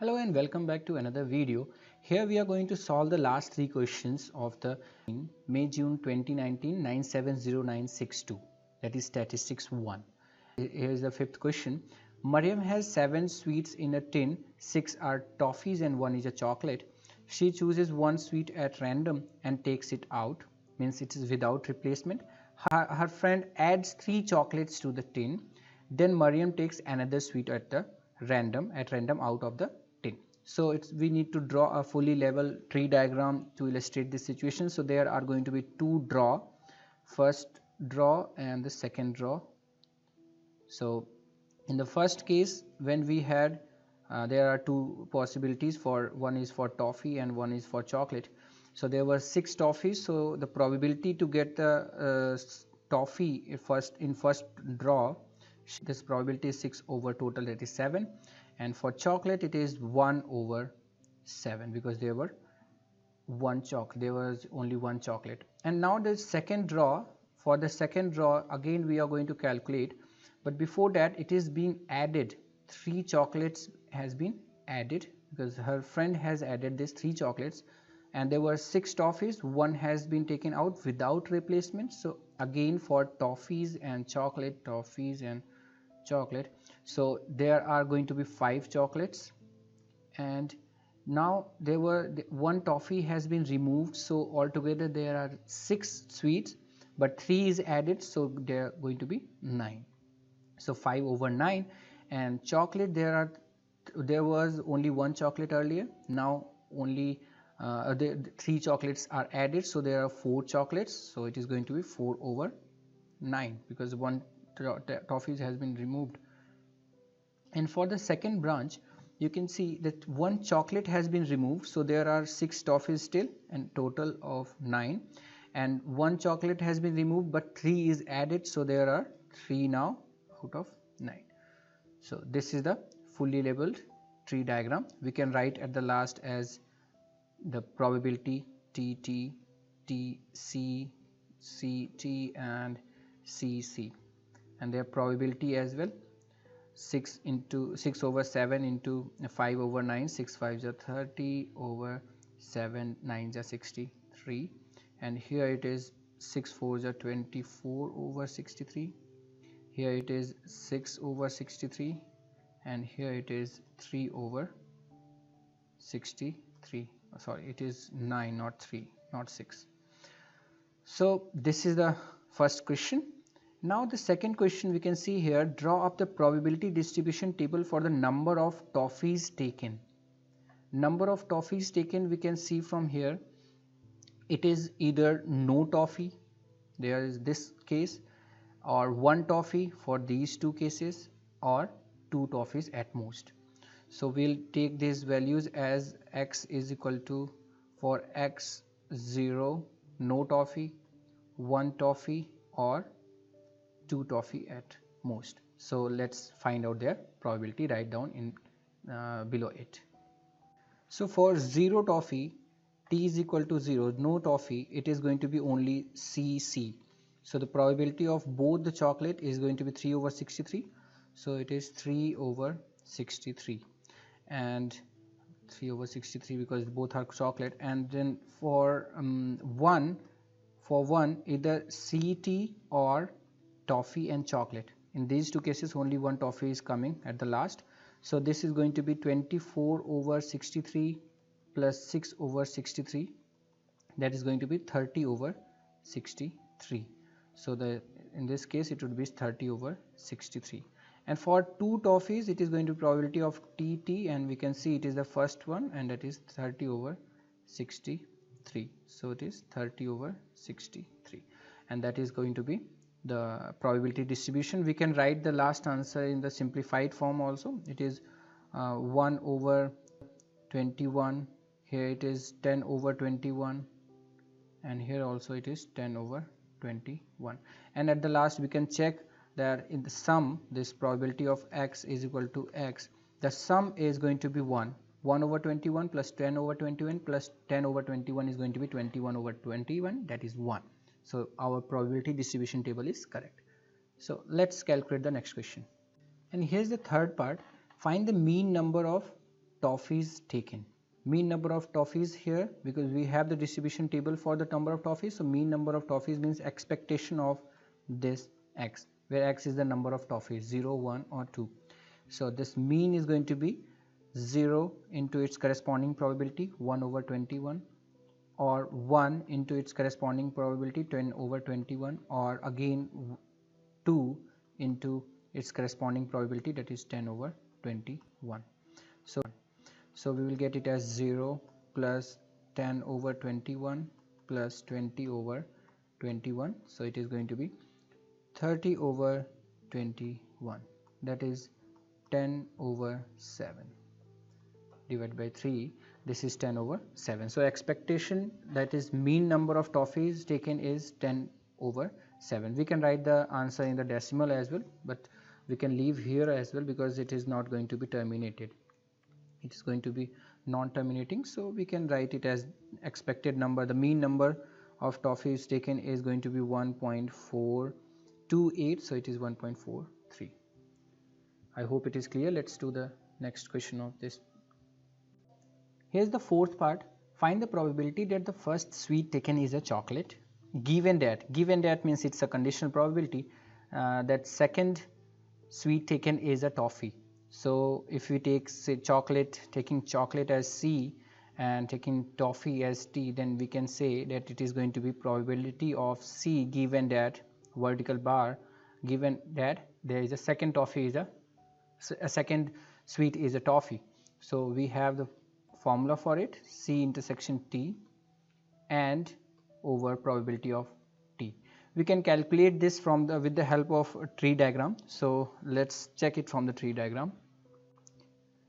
Hello and welcome back to another video. Here we are going to solve the last three questions of the May-June 2019 970962, that is statistics 1. Here is the fifth question. Mariam has 7 sweets in a tin, 6 are toffees and 1 is a chocolate. She chooses one sweet at random and takes it out, means it is without replacement. Her friend adds 3 chocolates to the tin. Then Mariam takes another sweet at random out of the tin. So we need to draw a fully level tree diagram to illustrate this situation. So there are going to be two draw, first draw and the second draw. So in the first case, when we had there are two possibilities, for one is for toffee and one is for chocolate. So there were 6 toffees, so the probability to get the toffee in first draw, this probability is 6 over total, that is 7, and for chocolate it is 1 over 7 because there was only one chocolate. And now the second draw, for the second draw again we are going to calculate, but before that it is being added, 3 chocolates has been added because her friend has added these 3 chocolates, and there were 6 toffees, one has been taken out without replacement. So again for toffees and chocolate, so there are going to be 5 chocolates, and now one toffee has been removed, so altogether there are 6 sweets, but 3 is added, so there are going to be 9. So 5 over 9. And chocolate, there was only one chocolate earlier, now only the 3 chocolates are added, so there are 4 chocolates, so it is going to be 4 over 9 because one toffee has been removed. And for the second branch, you can see that one chocolate has been removed, so there are 6 toffees still and total of 9, and one chocolate has been removed but 3 is added, so there are 3 now out of 9. So this is the fully labeled tree diagram. We can write at the last as the probability T T T C C T and C C, and their probability as well. 6 over 7 into 5 over 9, 6 5s are 30 over 7 9s are 63, and here it is 6 4s are 24 over 63, here it is 6 over 63, and here it is 3 over 63. Sorry, it is 9, not 3, not 6. So this is the first question. Now the second question, we can see here, draw up the probability distribution table for the number of toffees taken. Number of toffees taken, we can see from here, it is either no toffee, there is this case, or 1 toffee for these two cases, or 2 toffees at most. So we'll take these values as x is equal to, for x 0 no toffee, 1 toffee, or 2 toffee at most. So let's find out their probability, write down in below it. So for 0 toffee, t is equal to 0, no toffee, it is going to be only CC. So the probability of both the chocolate is going to be 3 over 63. So it is 3 over 63, and 3 over 63 because both are chocolate. And then for 1, either CT or toffee and chocolate. In these two cases only one toffee is coming at the last. So this is going to be 24 over 63 plus 6 over 63, that is going to be 30 over 63. So in this case it would be 30 over 63. And for 2 toffees it is going to be probability of TT, and we can see it is the first one, and that is 30 over 63. So it is 30 over 63, and that is going to be the probability distribution. We can write the last answer in the simplified form also. It is 1 over 21, here it is 10 over 21, and here also it is 10 over 21. And at the last we can check that in the sum, this probability of x is equal to x, the sum is going to be 1 over 21 plus 10 over 21 plus 10 over 21 is going to be 21 over 21, that is 1. So our probability distribution table is correct. So let's calculate the next question. And here's the third part. Find the mean number of toffees taken. Mean number of toffees here, because we have the distribution table for the number of toffees, so mean number of toffees means expectation of this x, where x is the number of toffees, 0, 1 or 2. So this mean is going to be 0 into its corresponding probability 1 over 21, or 1 into its corresponding probability 10 over 21, or again 2 into its corresponding probability, that is 10 over 21. So we will get it as 0 plus 10 over 21 plus 20 over 21. So it is going to be 30 over 21, that is 10 over 7 divided by 3. This is 10 over 7. So expectation, that is mean number of toffees taken, is 10 over 7. We can write the answer in the decimal as well, but we can leave here as well because it is not going to be terminated. It is going to be non-terminating, so we can write it as expected number. The mean number of toffees taken is going to be 1.428, so it is 1.43. I hope it is clear. Let's do the next question of this. Here's the fourth part. Find the probability that the first sweet taken is a chocolate, given that means it's a conditional probability, that second sweet taken is a toffee. So if we take, say, taking chocolate as C and taking toffee as T, then we can say that it is going to be probability of C, given that vertical bar, given that there is a second toffee is a second sweet is a toffee. So we have the formula for it, C intersection T and over probability of T. We can calculate this from with the help of a tree diagram. So let's check it from the tree diagram.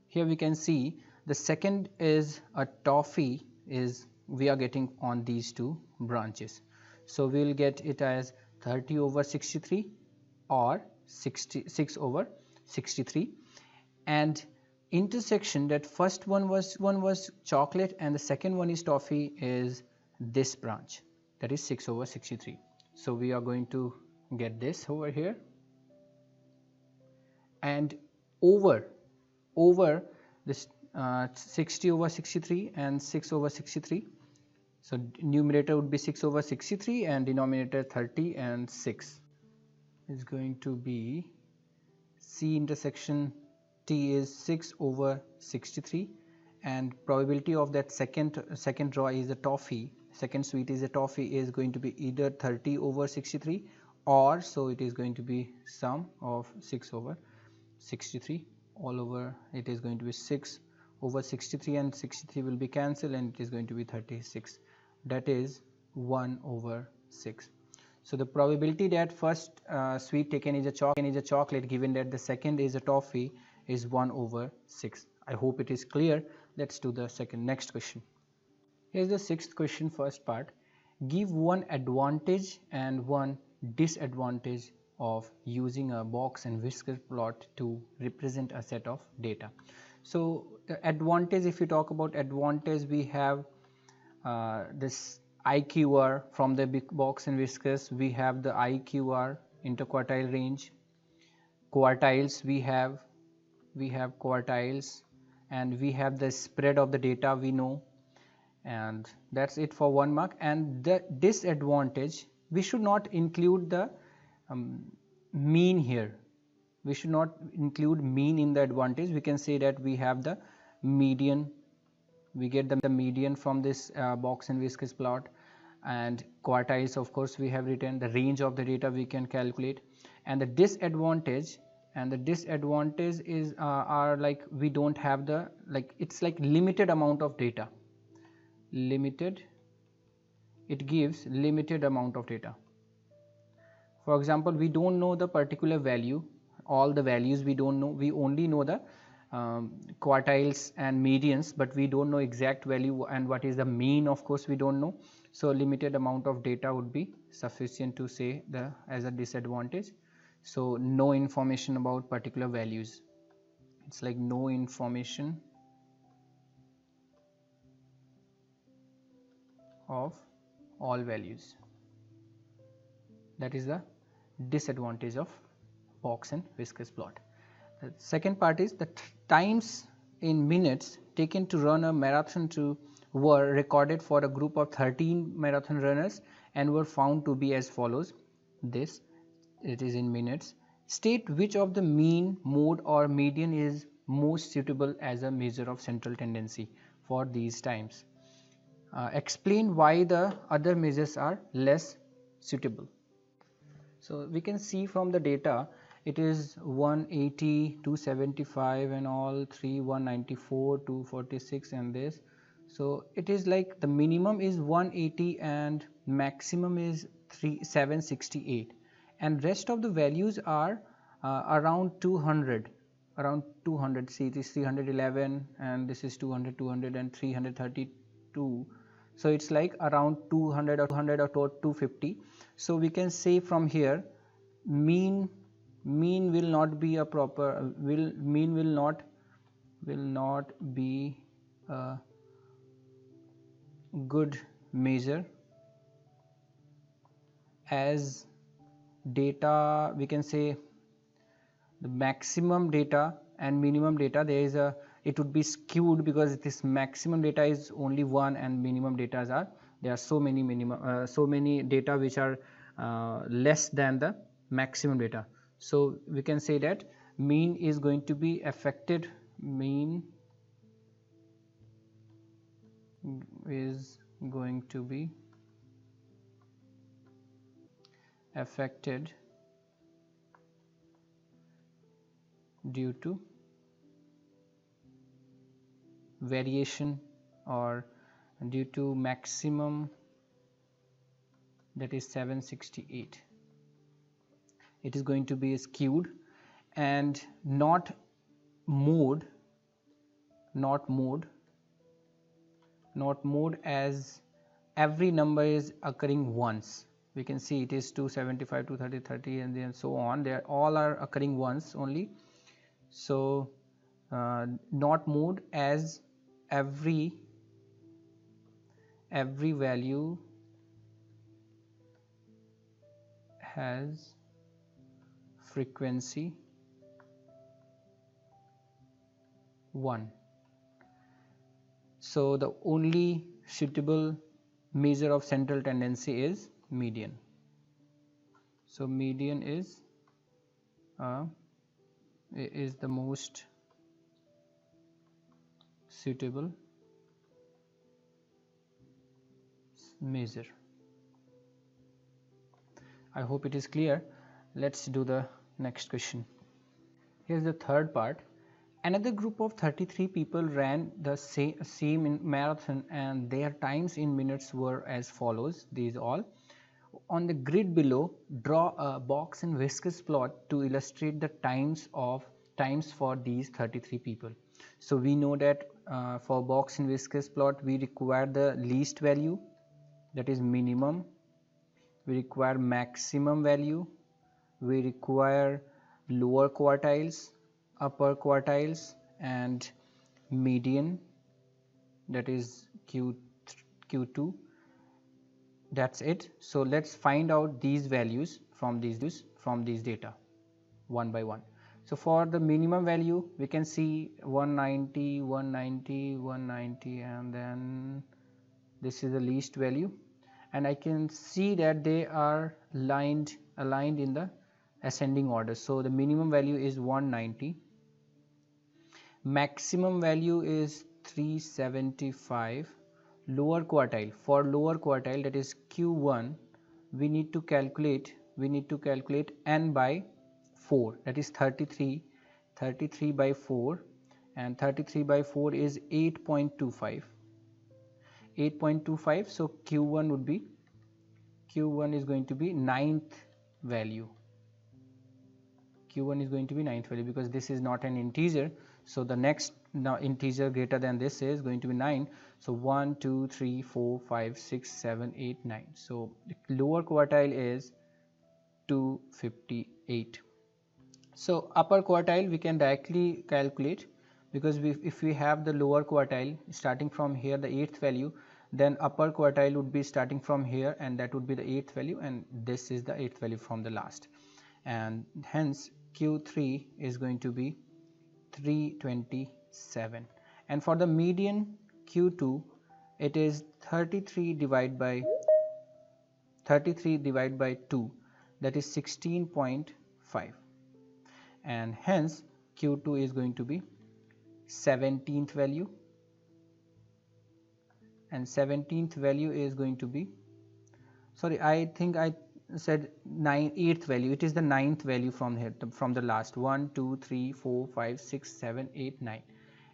Here we can see the second is a toffee is we are getting on these two branches. So we will get it as 30 over 63 or 66 over 63, and intersection, that first one was chocolate and the second one is toffee, is this branch, that is 6 over 63. So we are going to get this over here, and over this 60 over 63 and 6 over 63. So numerator would be 6 over 63 and denominator 30, and 6 is going to be C intersection T is 6 over 63, and probability of that second draw is a toffee, second sweet is a toffee, is going to be either 30 over 63 or, so it is going to be sum of 6 over 63 all over, it is going to be 6 over 63 and 63 will be cancelled and it is going to be 36, that is 1 over 6. So the probability that first sweet taken is a chocolate, given that the second is a toffee, is 1 over 6. I hope it is clear. Let's do the next question. Here's the sixth question, first part. Give one advantage and one disadvantage of using a box and whisker plot to represent a set of data. So the advantage, if you talk about advantage, we have this IQR from the big box and whiskers. We have the IQR, interquartile range. Quartiles, we have quartiles, and we have the spread of the data we know, and that's it for 1 mark. And the disadvantage, we should not include the mean here. We should not include mean in the advantage. We can say that we have the median, we get the median from this box and whiskers plot, and quartiles, of course, we have written the range of the data we can calculate. And the disadvantage, is are like we don't have the, like, it's like limited amount of data, limited, it gives limited amount of data. For example, we don't know the particular value, all the values we don't know, we only know the quartiles and medians, but we don't know exact value, and what is the mean, of course we don't know. So limited amount of data would be sufficient to say as a disadvantage. So no information about particular values, it's like no information of all values, that is the disadvantage of box and whiskers plot. The second part is the times in minutes taken to run a marathon were recorded for a group of 13 marathon runners and were found to be as follows. This, it is in minutes. State which of the mean, mode or median is most suitable as a measure of central tendency for these times. Explain why the other measures are less suitable. So we can see from the data it is 180, 275 and all 3, 194, 246 and this. So it is like the minimum is 180 and maximum is 768, and rest of the values are around 200, around 200. See, this 311 and this is 200, 200 and 332. So it's like around 200 or 250. So we can say from here mean will not be a proper mean will not be a good measure, as data, we can say the maximum data and minimum data, there is a, it would be skewed because this maximum data is only one and minimum data are, there are so many minimum so many data which are less than the maximum data. So we can say that mean is going to be affected, mean is going to be affected due to variation or due to maximum, that is 768. It is going to be skewed and not mode as every number is occurring once. We can see it is 275, 230, 30 and then so on, they all are occurring once only. So not mode as every value has frequency 1. So the only suitable measure of central tendency is median. So median is the most suitable measure. I hope it is clear. Let's do the next question. Here's the third part. Another group of 33 people ran the same marathon and their times in minutes were as follows. These all. On the grid below, draw a box and whiskers plot to illustrate the times for these 33 people. So we know that for box and whiskers plot we require the least value, that is minimum, we require maximum value, we require lower quartiles, upper quartiles and median, that is Q2. That's it. So let's find out these values from these data one by one. So for the minimum value we can see 190, 190, 190 and then this is the least value, and I can see that they are aligned in the ascending order. So the minimum value is 190, maximum value is 375. Lower quartile, for lower quartile, that is Q1, we need to calculate n by 4, that is 33 by 4, and 33 by 4 is 8.25. So Q1 is going to be ninth value. Q1 is going to be ninth value because this is not an integer. So the next integer greater than this is going to be 9. So 1, 2, 3, 4, 5, 6, 7, 8, 9. So the lower quartile is 258. So upper quartile we can directly calculate, because if we have the lower quartile starting from here, the 8th value, then upper quartile would be starting from here and that would be the 8th value, and this is the 8th value from the last, and hence Q3 is going to be 327, and for the median Q2 it is 33 divided by 2, that is 16.5, and hence Q2 is going to be 17th value, and 17th value is going to be, sorry, I think I said 8th value. It is the 9th value from here, from the last 1 2 3 4 5 6 7 8 9,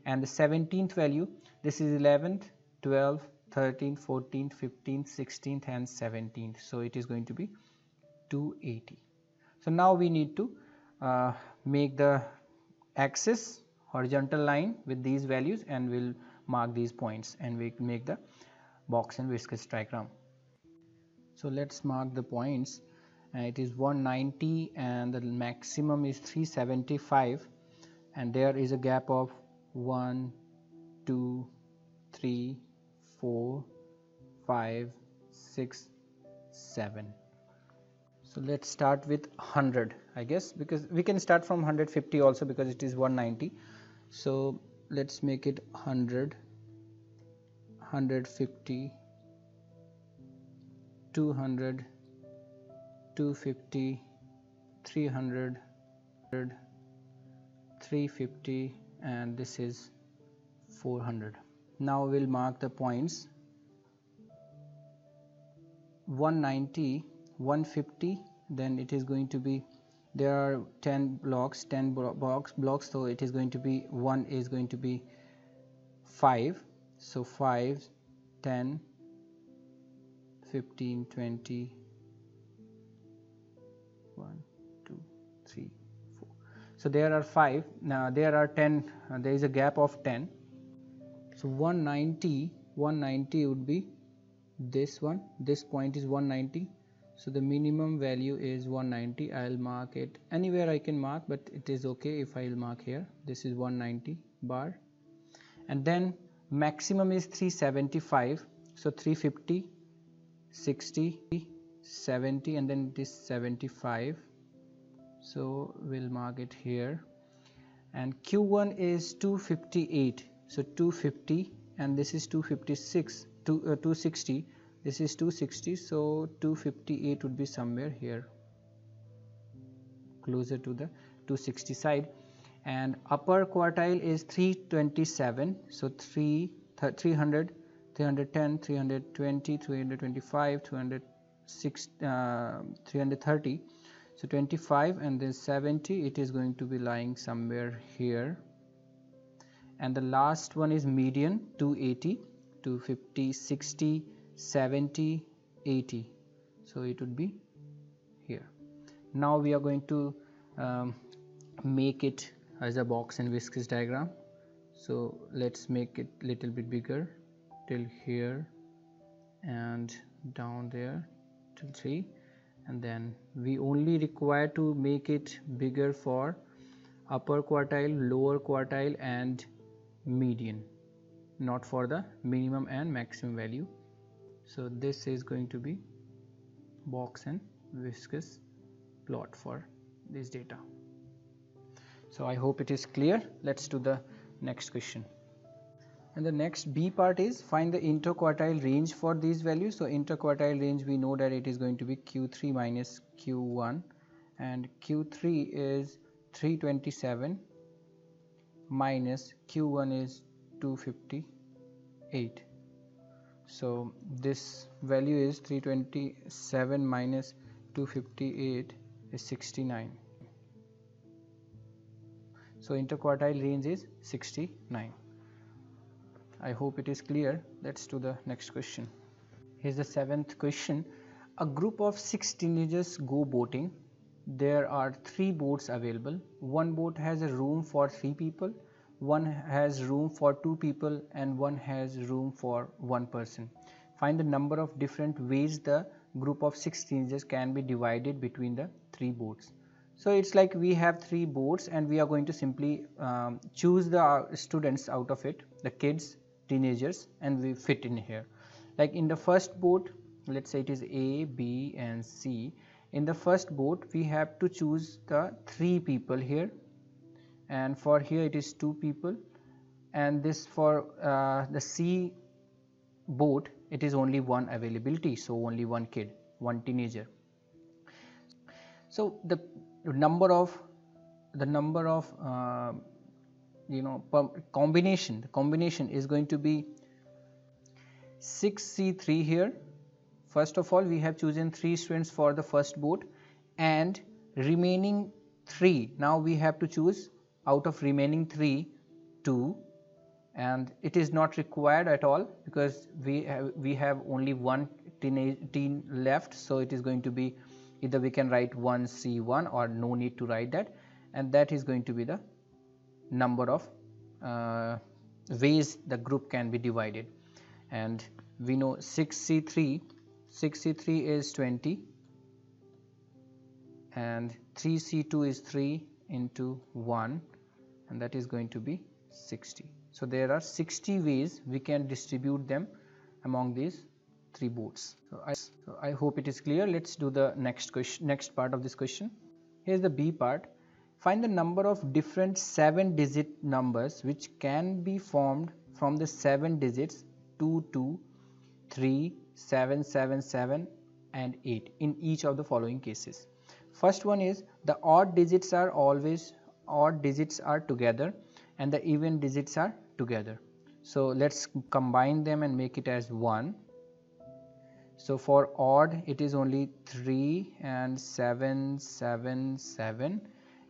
and the 17th value, this is 11th, 12th, 13th, 14th, 15th, 16th and 17th, so it is going to be 280. So now we need to make the axis horizontal line with these values, and we'll mark these points and we make the box and whiskers diagram. So let's mark the points. It is 190 and the maximum is 375, and there is a gap of 1 2 3 4 5 6 7. So let's start with 100, I guess, because we can start from 150 also, because it is 190. So let's make it 100, 150, 200, 250, 300, 350, and this is 400. Now we'll mark the points. 190, 150, then it is going to be, there are 10 blocks, so it is going to be, 1 is going to be 5, so 5, 10, 15, 20, 1 2 3 4, so there are 5. Now there are 10, there is a gap of 10, so 190 would be this one, this point is 190, so the minimum value is 190. I'll mark it anywhere I can mark, but it is okay if I'll mark here. This is 190 bar, and then maximum is 375, so 350, 60, 70, and then it is 75, so we'll mark it here. And Q1 is 258, so 250, and this is 256, 260, this is 260, so 258 would be somewhere here, closer to the 260 side. And upper quartile is 327, so 300, 310, 320, 325, 330, so 25, and then 70, it is going to be lying somewhere here. And the last one is median, 280, 250, 60, 70, 80, so it would be here. Now we are going to make it as a box and whiskers diagram. So let's make it little bit bigger till here and down there till 3, and then we only require to make it bigger for upper quartile, lower quartile and median, not for the minimum and maximum value. So this is going to be box and whiskers plot for this data. So I hope it is clear. Let's do the next question. And the next B part is find the interquartile range for these values. So interquartile range, we know that it is going to be Q3 minus Q1, and Q3 is 327 minus Q1 is 258. So this value is 327 minus 258 is 69. So interquartile range is 69. I hope it is clear. Let's do the next question. Here's the 7th question. A group of 6 teenagers go boating. There are 3 boats available. One boat has a room for 3 people, one has room for 2 people, and one has room for 1 person. Find the number of different ways the group of 6 teenagers can be divided between the 3 boats. So it's like we have 3 boats and we are going to simply choose the students out of it, the kids, teenagers, and we fit in here. Like in the first boat, let's say it is A, B and C. In the first boat we have to choose the 3 people here, and for here it is 2 people, and this for the C boat, it is only one availability, so only one kid, one teenager. So the number of combination, the combination is going to be 6C3 here. First of all, we have chosen 3 students for the first boat, and remaining 3, now we have to choose out of remaining 3 2, and it is not required at all because we have only one teen left, so it is going to be either we can write 1C1 or no need to write that, and that is going to be the number of ways the group can be divided. And we know 6C3 is 20 and 3C2 is 3 into 1, and that is going to be 60. So there are 60 ways we can distribute them among these 3 boats. So I hope it is clear. Let's do the next question, next part of this question. Here's the B part. Find the number of different 7-digit numbers which can be formed from the 7 digits 2, 2, 3, 7, 7, 7 and 8 in each of the following cases. First one is the odd digits are together and the even digits are together. So let's combine them and make it as 1. So for odd it is only 3 and 7, 7, 7,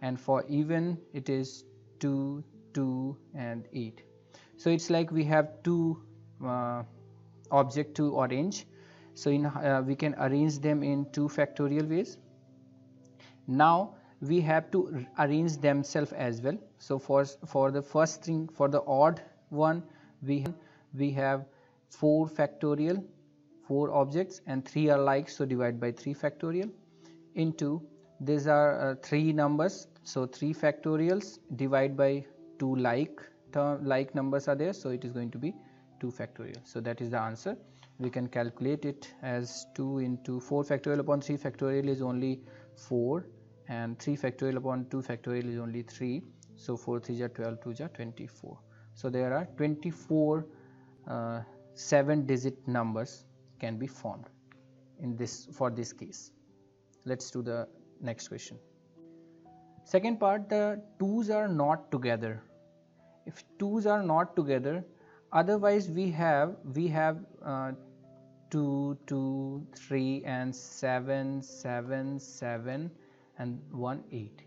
and for even it is 2, 2 and 8. So it's like we have 2 object to arrange. So we can arrange them in 2 factorial ways. Now we have to arrange themselves as well. So for the first thing, for the odd one, we have 4 factorial, 4 objects, and 3 are like, so divide by 3 factorial into, these are 3 numbers, so 3 factorials divide by 2 like numbers are there, so it is going to be 2 factorial. So that is the answer. We can calculate it as 2 into 4 factorial upon 3 factorial is only 4, and 3 factorial upon 2 factorial is only 3. So 4 3 are 12, 2 are 24. So there are 24 7-digit numbers can be formed in this, for this case. Let's do the next question. Second part, the 2's are not together. If 2's are not together, otherwise we have 2, 2, 3 and 7, 7, 7 and 1, 8.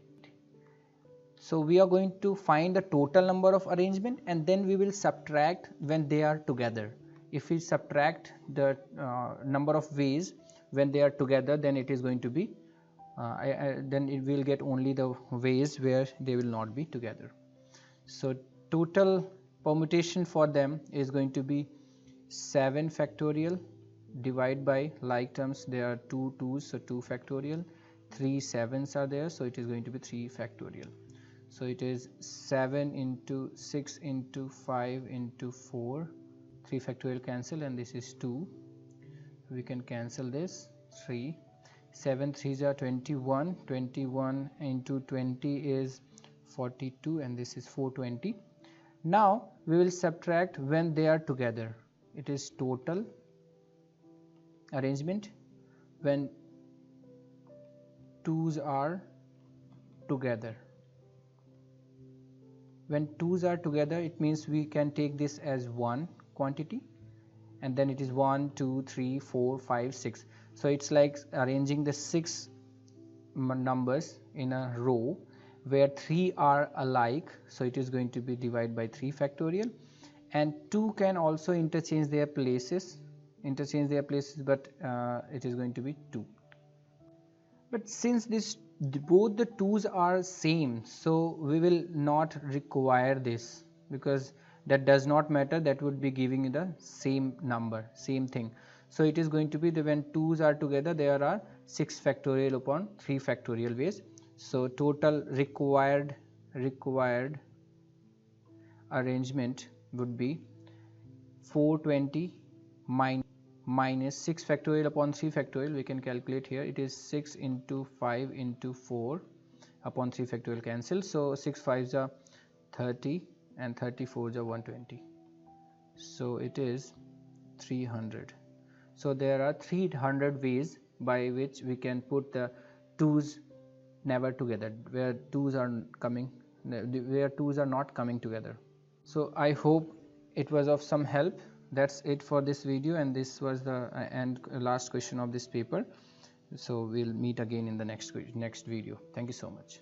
So we are going to find the total number of arrangement and then we will subtract when they are together. If we subtract the number of ways when they are together, then it is going to be then it will get only the ways where they will not be together. So total permutation for them is going to be 7 factorial divide by like terms, there are 2 2's, so 2 factorial, 3 7's are there, so it is going to be 3 factorial. So it is 7 into 6 into 5 into 4, 3 factorial cancel, and this is 2. We can cancel this, 3. 7 3's are 21, 21 into 20 is 42, and this is 420. Now we will subtract when they are together. It is total arrangement when 2's are together. When 2's are together, it means we can take this as one quantity, and then it is 1 2 3 4 5 6. So it's like arranging the 6 numbers in a row where 3 are alike, so it is going to be divided by 3 factorial, and 2 can also interchange their places, but it is going to be 2. But since both the 2's are same, so we will not require this, because that does not matter, that would be giving you the same number, same thing. So it is going to be the when 2's are together, there are 6 factorial upon 3 factorial ways. So total required arrangement would be 420 minus 6 factorial upon 3 factorial. We can calculate here, it is 6 into 5 into 4 upon 3 factorial cancel. So 6 5's are 30 and 34s are 120. So it is 300. So there are 300 ways by which we can put the 2's never together, where 2's are not coming together. So I hope it was of some help. That's it for this video, and this was the last question of this paper. So we'll meet again in the next video. Thank you so much.